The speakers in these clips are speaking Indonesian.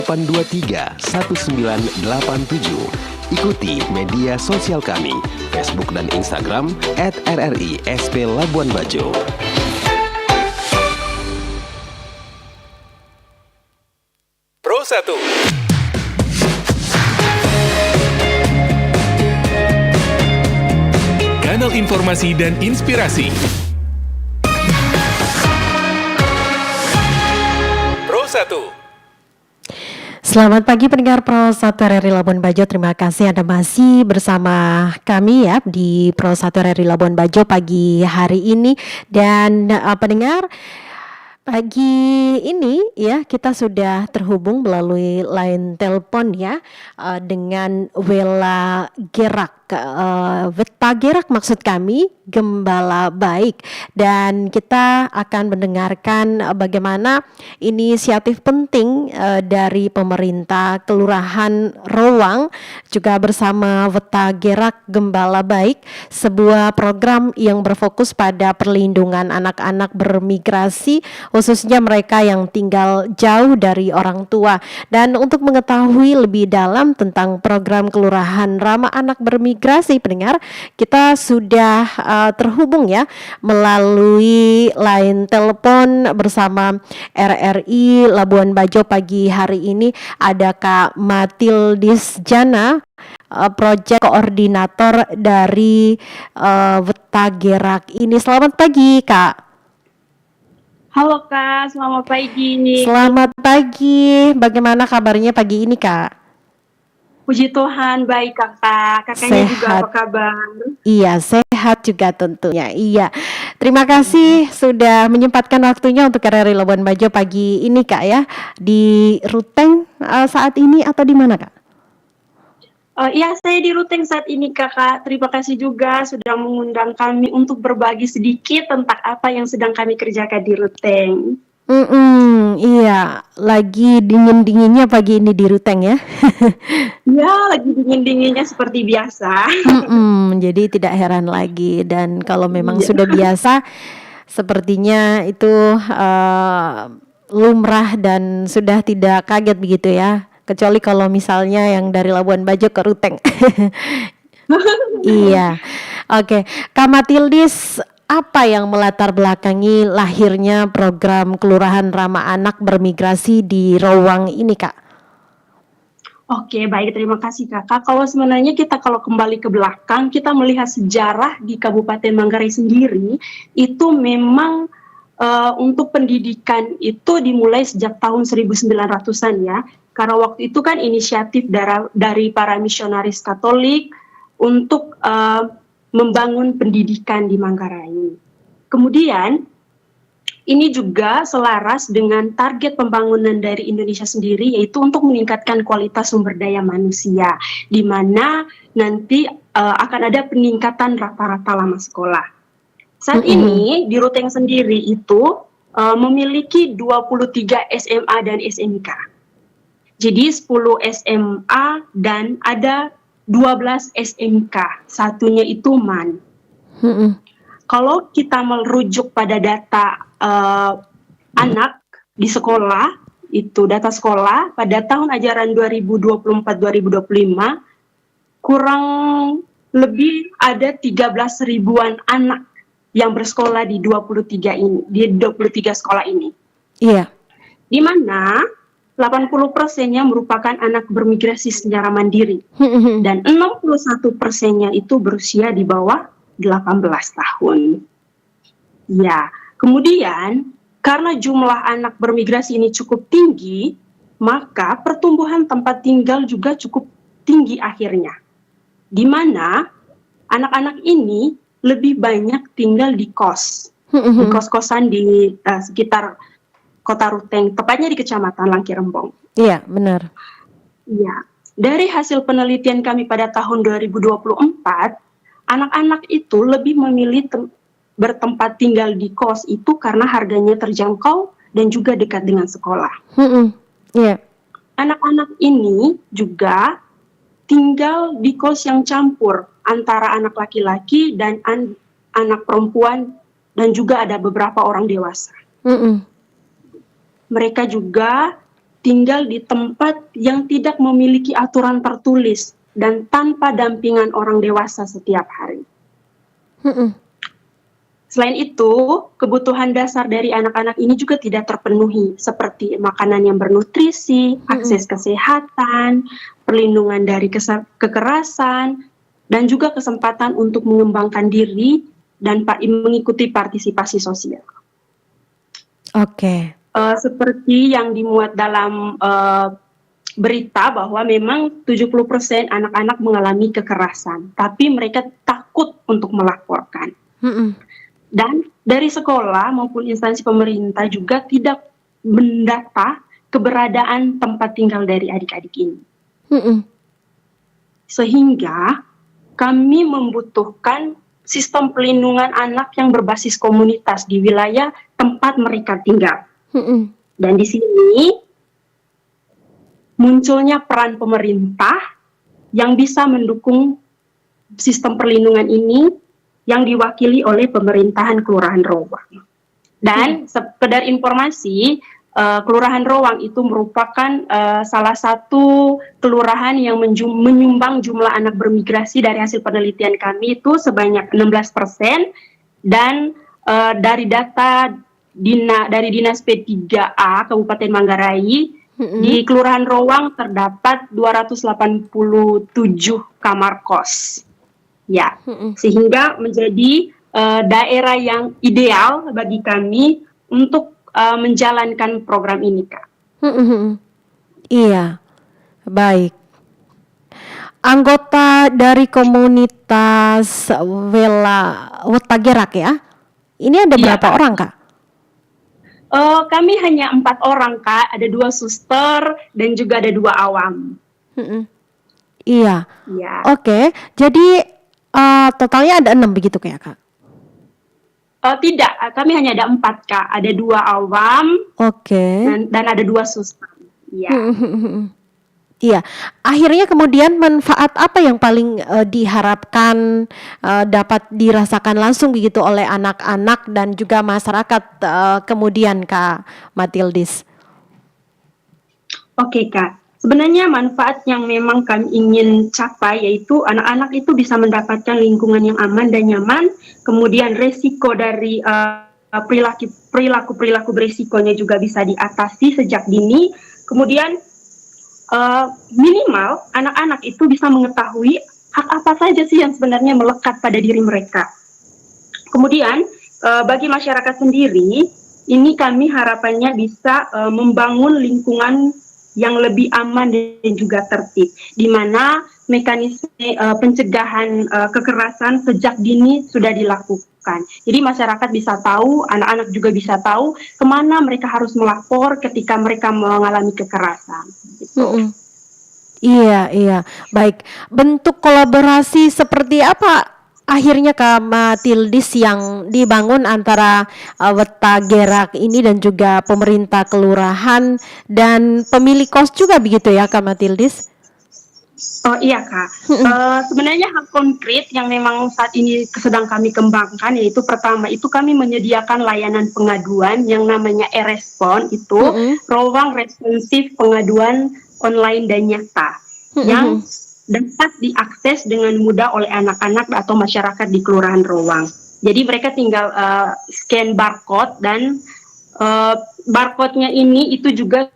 823 1987. Ikuti media sosial kami, Facebook dan Instagram @RRI-SP Labuan Bajo. Pro 1. Kanal informasi dan inspirasi. Pro 1. Selamat pagi pendengar Pro 1 RRI Labuan Bajo. Terima kasih Anda masih bersama kami ya di Pro 1 RRI Labuan Bajo pagi hari ini. Dan pendengar, pagi ini ya kita sudah terhubung melalui line telepon ya dengan Wela Gerak, Weta Gerak maksud kami, Gembala Baik, dan kita akan mendengarkan bagaimana inisiatif penting dari pemerintah Kelurahan Rowang juga bersama Weta Gerak Gembala Baik, sebuah program yang berfokus pada perlindungan anak-anak bermigrasi, khususnya mereka yang tinggal jauh dari orang tua. Dan untuk mengetahui lebih dalam tentang program Kelurahan Ramah Anak Bermigrasi, pendengar, kita sudah terhubung ya melalui line telepon bersama RRI Labuan Bajo pagi hari ini. Ada Kak Matildis Jana, Project Koordinator dari Weta Gerak ini. Selamat pagi Kak. Halo Kak, selamat pagi. Selamat pagi, bagaimana kabarnya pagi ini Kak? Puji Tuhan, baik Kakak. Kakaknya Sehat. juga apa kabar? Iya, sehat juga tentunya. Iya, terima kasih sudah menyempatkan waktunya untuk RRI Labuan Bajo pagi ini Kak ya. Di Ruteng saat ini atau di mana Kak? Ya, saya di Ruteng saat ini Kakak. Terima kasih juga sudah mengundang kami untuk berbagi sedikit tentang apa yang sedang kami kerjakan di Ruteng. Iya, lagi dingin-dinginnya pagi ini di Ruteng ya. Ya, lagi dingin-dinginnya seperti biasa. Jadi tidak heran lagi, dan kalau memang Iya. sudah biasa, sepertinya itu lumrah dan sudah tidak kaget begitu ya. Kecuali kalau misalnya yang dari Labuan Bajo ke Ruteng. Iya, oke. Kak Matildis, apa yang melatar belakangi lahirnya program Kelurahan Ramah Anak Bermigrasi di Rowang ini Kak? Oke, baik, terima kasih Kakak. Kalau sebenarnya kita kalau kembali ke belakang, kita melihat sejarah di Kabupaten Manggarai sendiri, itu memang untuk pendidikan itu dimulai sejak tahun 1900-an ya. Karena waktu itu kan inisiatif dari para misionaris Katolik untuk membangun pendidikan di Manggarai. Kemudian ini juga selaras dengan target pembangunan dari Indonesia sendiri, yaitu untuk meningkatkan kualitas sumber daya manusia, di mana nanti akan ada peningkatan rata-rata lama sekolah. Saat ini di Ruteng sendiri itu memiliki 23 SMA dan SMK. Jadi 10 SMA dan ada 12 SMK, satunya itu MAN. Kalau kita merujuk pada data anak di sekolah, itu data sekolah pada tahun ajaran 2024-2025, kurang lebih ada 13 ribuan anak yang bersekolah di 23 sekolah ini. Iya. Di mana 80%-nya merupakan anak bermigrasi secara mandiri dan 61%-nya itu berusia di bawah 18 tahun. Ya, kemudian karena jumlah anak bermigrasi ini cukup tinggi, maka pertumbuhan tempat tinggal juga cukup tinggi akhirnya. Di mana anak-anak ini lebih banyak tinggal di kos, di kos-kosan di sekitar Kota Ruteng, tepatnya di Kecamatan Langkirembong. Iya, benar. Iya. Dari hasil penelitian kami pada tahun 2024, anak-anak itu lebih memilih bertempat tinggal di kos itu karena harganya terjangkau dan juga dekat dengan sekolah. Iya. Anak-anak ini juga tinggal di kos yang campur antara anak laki-laki dan anak perempuan, dan juga ada beberapa orang dewasa. Mereka juga tinggal di tempat yang tidak memiliki aturan tertulis dan tanpa dampingan orang dewasa setiap hari. Selain itu, kebutuhan dasar dari anak-anak ini juga tidak terpenuhi, seperti makanan yang bernutrisi, akses kesehatan, perlindungan dari kekerasan, dan juga kesempatan untuk mengembangkan diri dan mengikuti partisipasi sosial. Oke. Seperti yang dimuat dalam berita bahwa memang 70% anak-anak mengalami kekerasan, tapi mereka takut untuk melaporkan. Dan dari sekolah maupun instansi pemerintah juga tidak mendata keberadaan tempat tinggal dari adik-adik ini. Sehingga kami membutuhkan sistem pelindungan anak yang berbasis komunitas di wilayah tempat mereka tinggal. Dan di sini munculnya peran pemerintah yang bisa mendukung sistem perlindungan ini yang diwakili oleh pemerintahan Kelurahan Rowang. Dan sekedar informasi, Kelurahan Rowang itu merupakan salah satu kelurahan yang menyumbang jumlah anak bermigrasi dari hasil penelitian kami itu sebanyak 16%, dan dari data dari Dinas P3A Kabupaten Manggarai, di Kelurahan Rowang terdapat 287 kamar kos. Ya, sehingga menjadi daerah yang ideal bagi kami untuk menjalankan program ini, Kak. Iya, baik. Anggota dari komunitas Wetagerak ya, ini ada berapa orang, Kak? Kami hanya 4 orang, Kak. Ada 2 suster dan juga ada 2 awam. Iya. Oke, jadi totalnya ada 6 begitu kayak, Kak? Tidak, kami hanya ada 4, Kak. Ada 2 awam, dan ada 2 suster. Iya. Iya. Akhirnya kemudian manfaat apa yang paling diharapkan dapat dirasakan langsung begitu oleh anak-anak dan juga masyarakat kemudian, Kak Matildis? Oke, Kak. Sebenarnya manfaat yang memang kami ingin capai yaitu anak-anak itu bisa mendapatkan lingkungan yang aman dan nyaman, kemudian resiko dari perilaku beresikonya juga bisa diatasi sejak dini, kemudian minimal anak-anak itu bisa mengetahui hak apa saja sih yang sebenarnya melekat pada diri mereka. Kemudian bagi masyarakat sendiri, ini kami harapannya bisa membangun lingkungan yang lebih aman dan juga tertib, di mana mekanisme pencegahan kekerasan sejak dini sudah dilakukan. Jadi masyarakat bisa tahu, anak-anak juga bisa tahu kemana mereka harus melapor ketika mereka mengalami kekerasan. Gitu. Iya, baik. Bentuk kolaborasi seperti apa akhirnya, Kak Matildis, yang dibangun antara Wetagerak ini dan juga pemerintah kelurahan dan pemilik kos juga begitu ya, Kak Matildis? Oh iya, Kak. Sebenarnya hal konkret yang memang saat ini sedang kami kembangkan yaitu pertama itu kami menyediakan layanan pengaduan yang namanya e-respon, itu Rowang Responsif Pengaduan Online dan Nyata, yang dapat diakses dengan mudah oleh anak-anak atau masyarakat di Kelurahan Rowang. Jadi mereka tinggal scan barcode, dan barcode-nya ini itu juga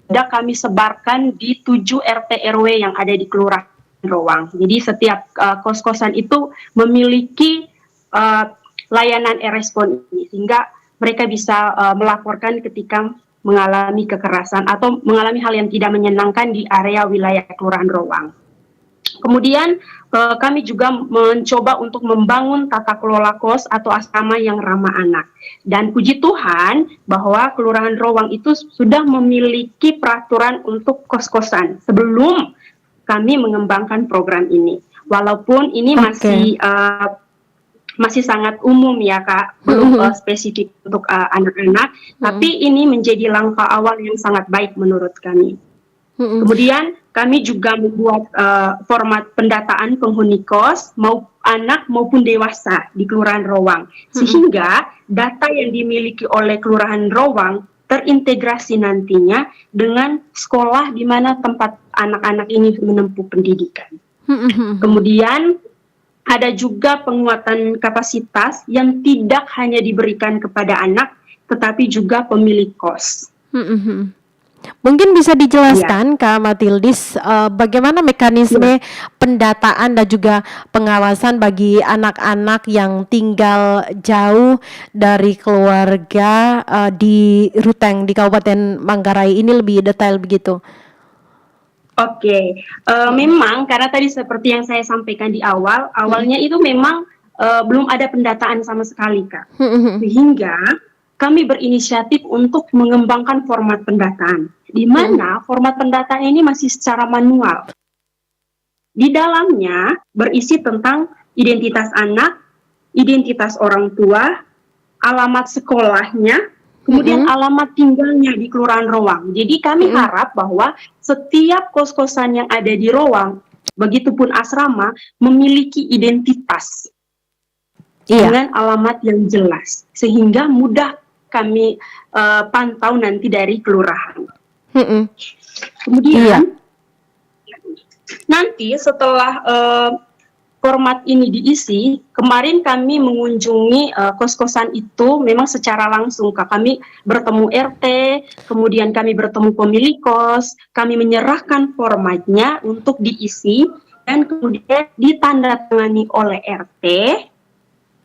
sudah kami sebarkan di 7 RT RW yang ada di Kelurahan Rowang. Jadi setiap kos-kosan itu memiliki layanan e-respon ini, sehingga mereka bisa melaporkan ketika mengalami kekerasan atau mengalami hal yang tidak menyenangkan di area wilayah Kelurahan Rowang. Kemudian kami juga mencoba untuk membangun tata kelola kos atau asrama yang ramah anak. Dan puji Tuhan bahwa Kelurahan Rowang itu sudah memiliki peraturan untuk kos-kosan sebelum kami mengembangkan program ini. Walaupun ini masih sangat umum ya, Kak, belum spesifik untuk anak-anak, tapi ini menjadi langkah awal yang sangat baik menurut kami. Kemudian kami juga membuat format pendataan penghuni kos, anak maupun dewasa di Kelurahan Rowang, sehingga data yang dimiliki oleh Kelurahan Rowang terintegrasi nantinya dengan sekolah di mana tempat anak-anak ini menempuh pendidikan. Kemudian ada juga penguatan kapasitas yang tidak hanya diberikan kepada anak, tetapi juga pemilik kos. Mungkin bisa dijelaskan Kak Matildis bagaimana mekanisme pendataan dan juga pengawasan bagi anak-anak yang tinggal jauh dari keluarga di Ruteng di Kabupaten Manggarai ini lebih detail begitu. Oke, memang karena tadi seperti yang saya sampaikan di awalnya itu memang belum ada pendataan sama sekali, Kak. Sehingga kami berinisiatif untuk mengembangkan format pendataan, di mana format pendataan ini masih secara manual. Di dalamnya berisi tentang identitas anak, identitas orang tua, alamat sekolahnya, kemudian alamat tinggalnya di Kelurahan Rowang. Jadi kami harap bahwa setiap kos-kosan yang ada di Rowang, begitupun asrama, memiliki identitas dengan alamat yang jelas, sehingga mudah kami pantau nanti dari kelurahan. Kemudian nanti setelah format ini diisi, kemarin kami mengunjungi kos-kosan itu memang secara langsung, Kak. Kami bertemu RT, kemudian kami bertemu pemilik kos, kami menyerahkan formatnya untuk diisi, dan kemudian ditandatangani oleh RT,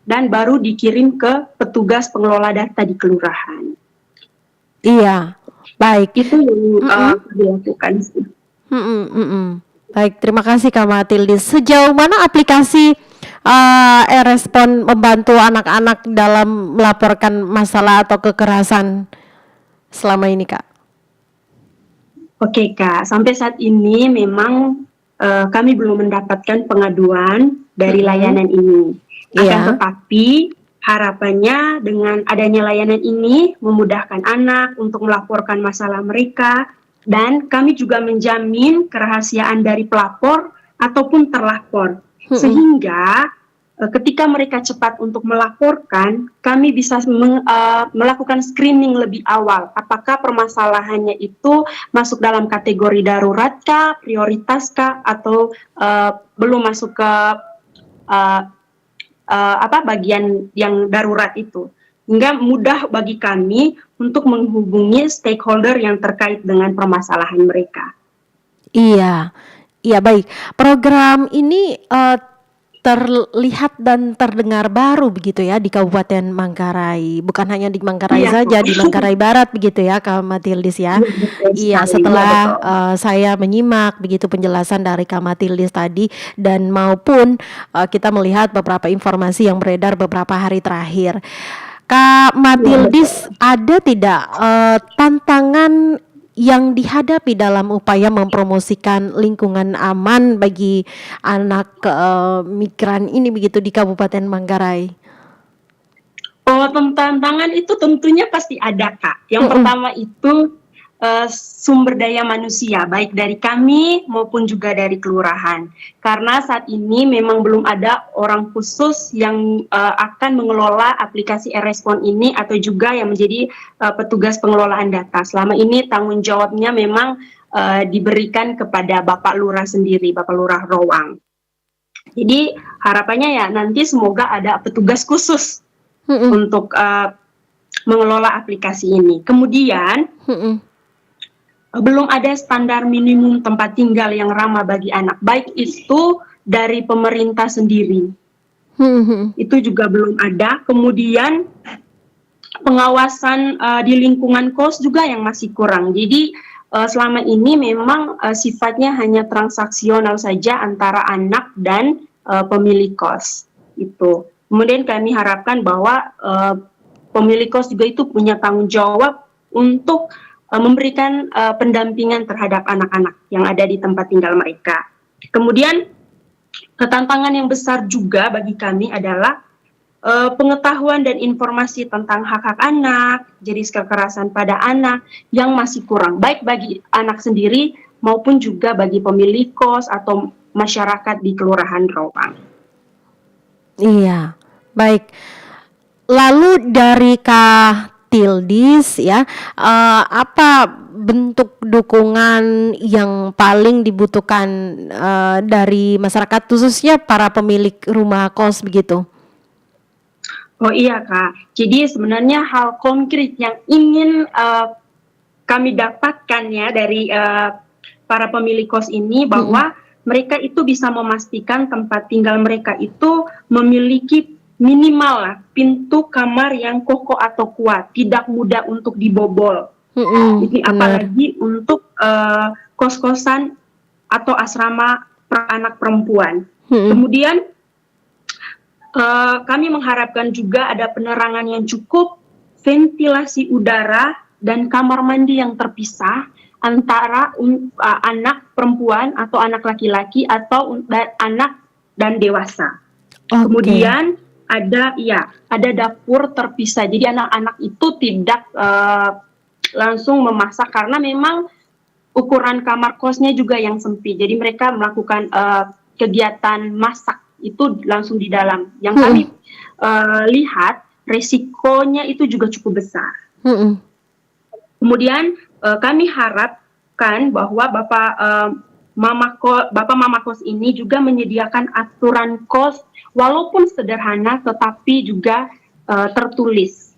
dan baru dikirim ke petugas pengelola data di kelurahan. Iya, baik. Itu yang dilakukan sih. Baik, terima kasih Kak Matildis. Sejauh mana aplikasi e-respon membantu anak-anak dalam melaporkan masalah atau kekerasan selama ini, Kak? Oke, Kak. Sampai saat ini memang kami belum mendapatkan pengaduan dari layanan ini. Akan tetapi harapannya dengan adanya layanan ini memudahkan anak untuk melaporkan masalah mereka, dan kami juga menjamin kerahasiaan dari pelapor ataupun terlapor. Sehingga ketika mereka cepat untuk melaporkan, kami bisa melakukan screening lebih awal. Apakah permasalahannya itu masuk dalam kategori darurat kah, prioritas kah, atau belum masuk ke bagian yang darurat itu. Hingga mudah bagi kami untuk menghubungi stakeholder yang terkait dengan permasalahan mereka. Iya, baik. Program ini terlihat dan terdengar baru begitu ya di Kabupaten Manggarai. Bukan hanya di Manggarai saja, di Manggarai Barat begitu ya, Kak Matildis ya. Iya, setelah saya menyimak begitu penjelasan dari Kak Matildis tadi, dan maupun kita melihat beberapa informasi yang beredar beberapa hari terakhir. Kak Matildis, ada tidak tantangan yang dihadapi dalam upaya mempromosikan lingkungan aman bagi anak migran ini begitu di Kabupaten Manggarai? Oh, tantangan itu tentunya pasti ada, Kak. Yang pertama itu sumber daya manusia, baik dari kami maupun juga dari kelurahan. Karena saat ini memang belum ada orang khusus yang akan mengelola aplikasi e-respon ini, atau juga yang menjadi petugas pengelolaan data. Selama ini tanggung jawabnya memang diberikan kepada Bapak Lurah sendiri, Bapak Lurah Rowang. Jadi harapannya ya nanti semoga ada petugas khusus untuk mengelola aplikasi ini. Kemudian belum ada standar minimum tempat tinggal yang ramah bagi anak, baik itu dari pemerintah sendiri. Itu juga belum ada. Kemudian pengawasan di lingkungan kos juga yang masih kurang. Jadi selama ini memang sifatnya hanya transaksional saja antara anak dan pemilik kos. Itu. Kemudian kami harapkan bahwa pemilik kos juga itu punya tanggung jawab untuk memberikan pendampingan terhadap anak-anak yang ada di tempat tinggal mereka. Kemudian tantangan yang besar juga bagi kami adalah pengetahuan dan informasi tentang hak-hak anak, jenis kekerasan pada anak yang masih kurang, baik bagi anak sendiri maupun juga bagi pemilik kos atau masyarakat di Kelurahan Rowang. Iya, baik. Lalu dari Tildis ya, apa bentuk dukungan yang paling dibutuhkan dari masyarakat khususnya para pemilik rumah kos begitu? Oh iya Kak, jadi sebenarnya hal konkret yang ingin kami dapatkan ya dari para pemilik kos ini bahwa mereka itu bisa memastikan tempat tinggal mereka itu memiliki minimal lah pintu kamar yang kokoh atau kuat, tidak mudah untuk dibobol. Jadi apalagi untuk kos-kosan atau asrama anak perempuan. Kemudian kami mengharapkan juga ada penerangan yang cukup, ventilasi udara dan kamar mandi yang terpisah antara anak perempuan atau anak laki-laki atau anak dan dewasa. Kemudian ada dapur terpisah. Jadi anak-anak itu tidak langsung memasak karena memang ukuran kamar kosnya juga yang sempit. Jadi mereka melakukan kegiatan masak itu langsung di dalam. Yang kami lihat resikonya itu juga cukup besar. Kemudian kami harapkan bahwa Bapak Mama Kos ini juga menyediakan aturan kos walaupun sederhana tetapi juga tertulis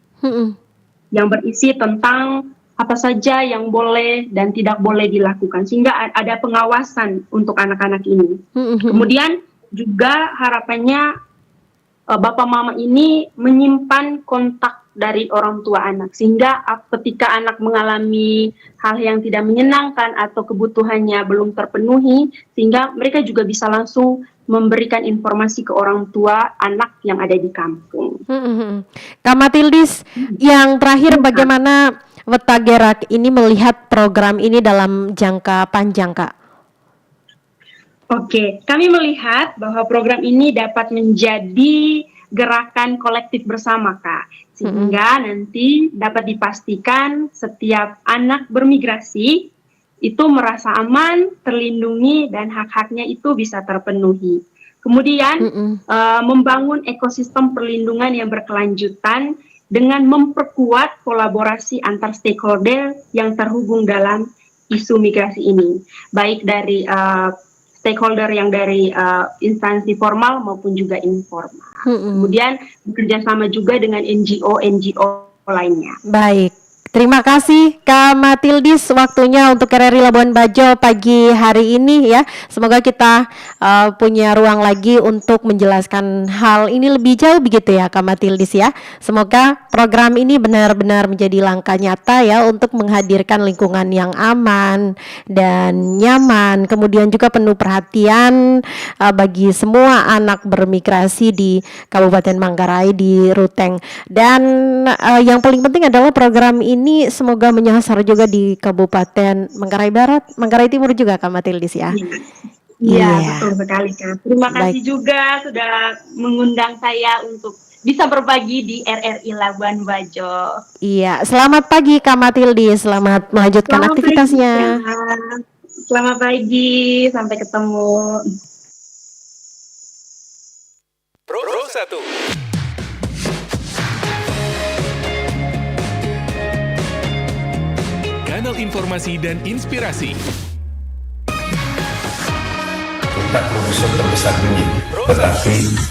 yang berisi tentang apa saja yang boleh dan tidak boleh dilakukan sehingga ada pengawasan untuk anak-anak ini. Kemudian juga harapannya Bapak Mama ini menyimpan kontak dari orang tua anak sehingga ketika anak mengalami hal yang tidak menyenangkan atau kebutuhannya belum terpenuhi sehingga mereka juga bisa langsung memberikan informasi ke orang tua anak yang ada di kampung. Kak Matildis, yang terakhir bagaimana Wetagerak ini melihat program ini dalam jangka panjang, Kak? Oke, kami melihat bahwa program ini dapat menjadi gerakan kolektif bersama, Kak. Sehingga nanti dapat dipastikan setiap anak bermigrasi itu merasa aman, terlindungi, dan hak-haknya itu bisa terpenuhi. Kemudian membangun ekosistem perlindungan yang berkelanjutan dengan memperkuat kolaborasi antar stakeholder yang terhubung dalam isu migrasi ini. Baik dari stakeholder yang dari instansi formal maupun juga informal. Kemudian bekerja sama juga dengan NGO lainnya. Baik. Terima kasih Kak Matildis waktunya untuk RRI Labuan Bajo pagi hari ini ya. Semoga kita punya ruang lagi untuk menjelaskan hal ini lebih jauh begitu ya Kak Matildis ya. Semoga program ini benar-benar menjadi langkah nyata ya untuk menghadirkan lingkungan yang aman dan nyaman. Kemudian juga penuh perhatian bagi semua anak bermigrasi di Kabupaten Manggarai di Ruteng. Dan yang paling penting adalah program ini semoga menyasar juga di Kabupaten Manggarai Barat, Manggarai Timur juga Kak Matildis ya. Iya, betul sekali Kak. Terima kasih juga sudah mengundang saya untuk bisa berbagi di RRI Labuan Bajo. Iya, selamat pagi Kak Matildis, selamat melanjutkan aktivitasnya. Selamat pagi, sampai ketemu. Pro 1. Kanal informasi dan inspirasi. Kita produser terbesar dunia, tetapi